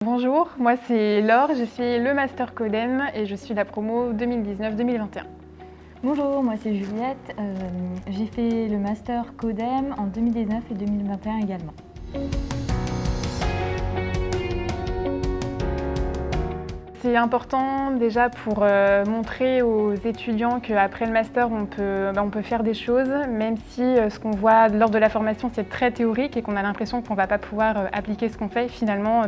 Bonjour, moi c'est Laure, je suis le Master Codem et je suis la promo 2019-2021. Bonjour, moi c'est Juliette, j'ai fait le Master Codem en 2019 et 2021 également. C'est important déjà pour montrer aux étudiants qu'après le master on peut faire des choses, même si ce qu'on voit lors de la formation c'est très théorique et qu'on a l'impression qu'on ne va pas pouvoir appliquer ce qu'on fait, finalement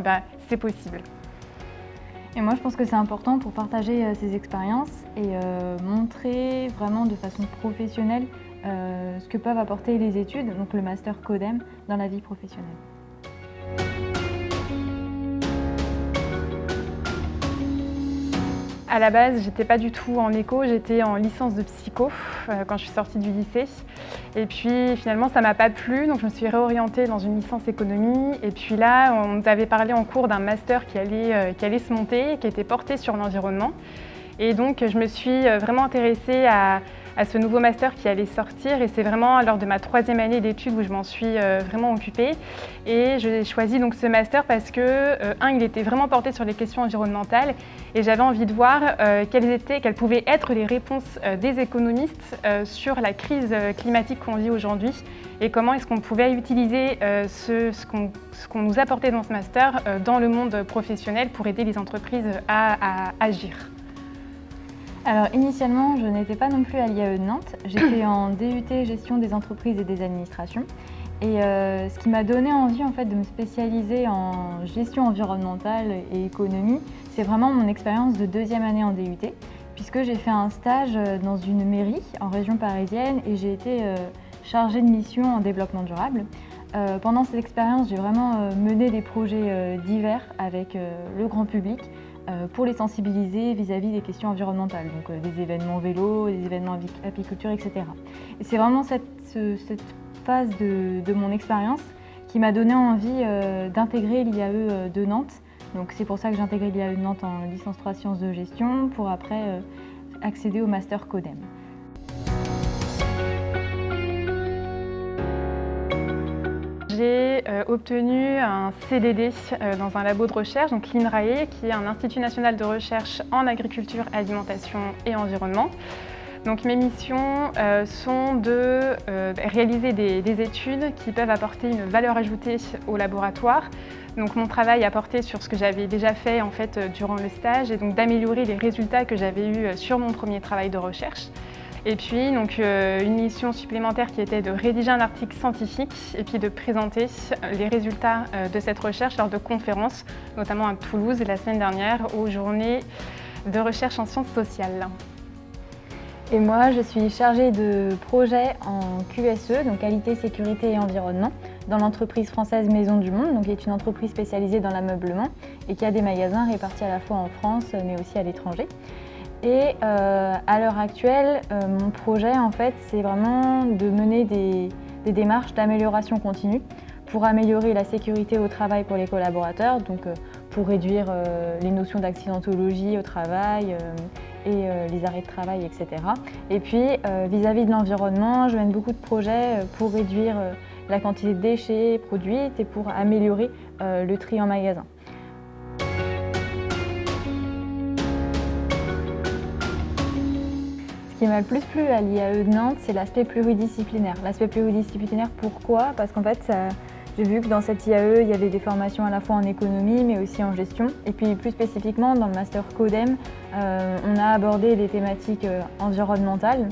c'est possible. Et moi je pense que c'est important pour partager ces expériences et montrer vraiment de façon professionnelle ce que peuvent apporter les études, donc le Master Codem, dans la vie professionnelle. À la base, j'étais pas du tout en éco, j'étais en licence de psycho quand je suis sortie du lycée. Et puis finalement, ça m'a pas plu, donc je me suis réorientée dans une licence économie. Et puis là, on nous avait parlé en cours d'un master qui allait se monter, qui était porté sur l'environnement. Et donc, je me suis vraiment intéressée à ce nouveau master qui allait sortir. Et c'est vraiment lors de ma 3e année d'études où je m'en suis vraiment occupée. Et j'ai choisi donc ce master parce que, il était vraiment porté sur les questions environnementales. Et j'avais envie de voir quelles pouvaient être les réponses des économistes sur la crise climatique qu'on vit aujourd'hui. Et comment est-ce qu'on pouvait utiliser ce qu'on nous apportait dans ce master dans le monde professionnel pour aider les entreprises à agir. Alors initialement, je n'étais pas non plus à l'IAE de Nantes, j'étais en DUT Gestion des entreprises et des administrations. Et ce qui m'a donné envie en fait, de me spécialiser en gestion environnementale et économie, c'est vraiment mon expérience de 2e année en DUT, puisque j'ai fait un stage dans une mairie en région parisienne et j'ai été chargée de mission en développement durable. Pendant cette expérience, j'ai vraiment mené des projets divers avec le grand public, pour les sensibiliser vis-à-vis des questions environnementales, donc des événements vélo, des événements apiculture, etc. Et c'est vraiment cette phase de mon expérience qui m'a donné envie d'intégrer l'IAE de Nantes. Donc c'est pour ça que j'ai intégré l'IAE de Nantes en licence 3 sciences de gestion pour après accéder au Master Codem. J'ai obtenu un CDD dans un labo de recherche, donc l'INRAE, qui est un institut national de recherche en agriculture, alimentation et environnement. Donc mes missions sont de réaliser des études qui peuvent apporter une valeur ajoutée au laboratoire. Donc mon travail a porté sur ce que j'avais déjà fait en fait, durant le stage et donc d'améliorer les résultats que j'avais eus sur mon premier travail de recherche. Et puis donc, une mission supplémentaire qui était de rédiger un article scientifique et puis de présenter les résultats de cette recherche lors de conférences, notamment à Toulouse la semaine dernière aux journées de recherche en sciences sociales. Et moi, je suis chargée de projet en QSE, donc qualité, sécurité et environnement, dans l'entreprise française Maison du Monde, donc qui est une entreprise spécialisée dans l'ameublement et qui a des magasins répartis à la fois en France mais aussi à l'étranger. Et à l'heure actuelle, mon projet, en fait, c'est vraiment de mener des démarches d'amélioration continue pour améliorer la sécurité au travail pour les collaborateurs, donc pour réduire les notions d'accidentologie au travail et les arrêts de travail, etc. Et puis, vis-à-vis de l'environnement, je mène beaucoup de projets pour réduire la quantité de déchets produites et pour améliorer le tri en magasin. Ce qui m'a le plus plu à l'IAE de Nantes, c'est l'aspect pluridisciplinaire. L'aspect pluridisciplinaire, pourquoi? Parce qu'en fait, j'ai vu que dans cette IAE, il y avait des formations à la fois en économie, mais aussi en gestion. Et puis plus spécifiquement, dans le Master Codem, on a abordé les thématiques environnementales,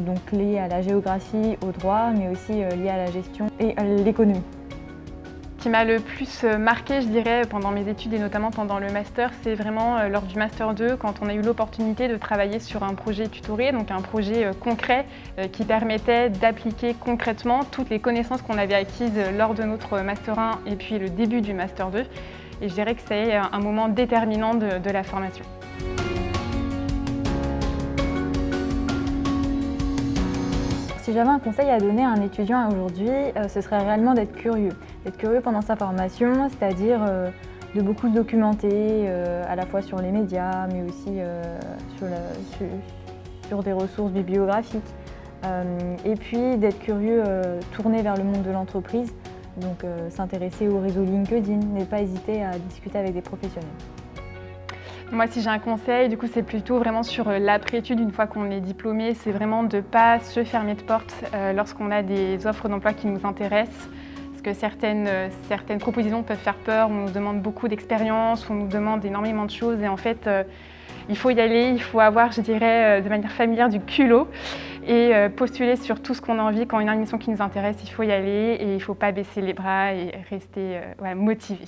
donc liées à la géographie, au droit, mais aussi liées à la gestion et à l'économie. Ce qui m'a le plus marqué, je dirais, pendant mes études et notamment pendant le master, c'est vraiment lors du master 2, quand on a eu l'opportunité de travailler sur un projet tutoré, donc un projet concret qui permettait d'appliquer concrètement toutes les connaissances qu'on avait acquises lors de notre master 1 et puis le début du master 2. Et je dirais que c'est un moment déterminant de la formation. Si j'avais un conseil à donner à un étudiant aujourd'hui, ce serait réellement d'être curieux. D'être curieux pendant sa formation, c'est-à-dire de beaucoup se documenter, à la fois sur les médias, mais aussi sur des ressources bibliographiques. Et puis d'être curieux, tourné vers le monde de l'entreprise, Donc s'intéresser au réseau LinkedIn, ne pas hésiter à discuter avec des professionnels. Moi, si j'ai un conseil, du coup, c'est plutôt vraiment sur l'après-études, une fois qu'on est diplômé, c'est vraiment de ne pas se fermer de porte lorsqu'on a des offres d'emploi qui nous intéressent. Parce que certaines propositions peuvent faire peur, on nous demande beaucoup d'expérience, on nous demande énormément de choses et en fait, il faut y aller, il faut avoir, je dirais, de manière familière du culot et postuler sur tout ce qu'on a envie. Quand il y a une mission qui nous intéresse, il faut y aller et il ne faut pas baisser les bras et rester motivé.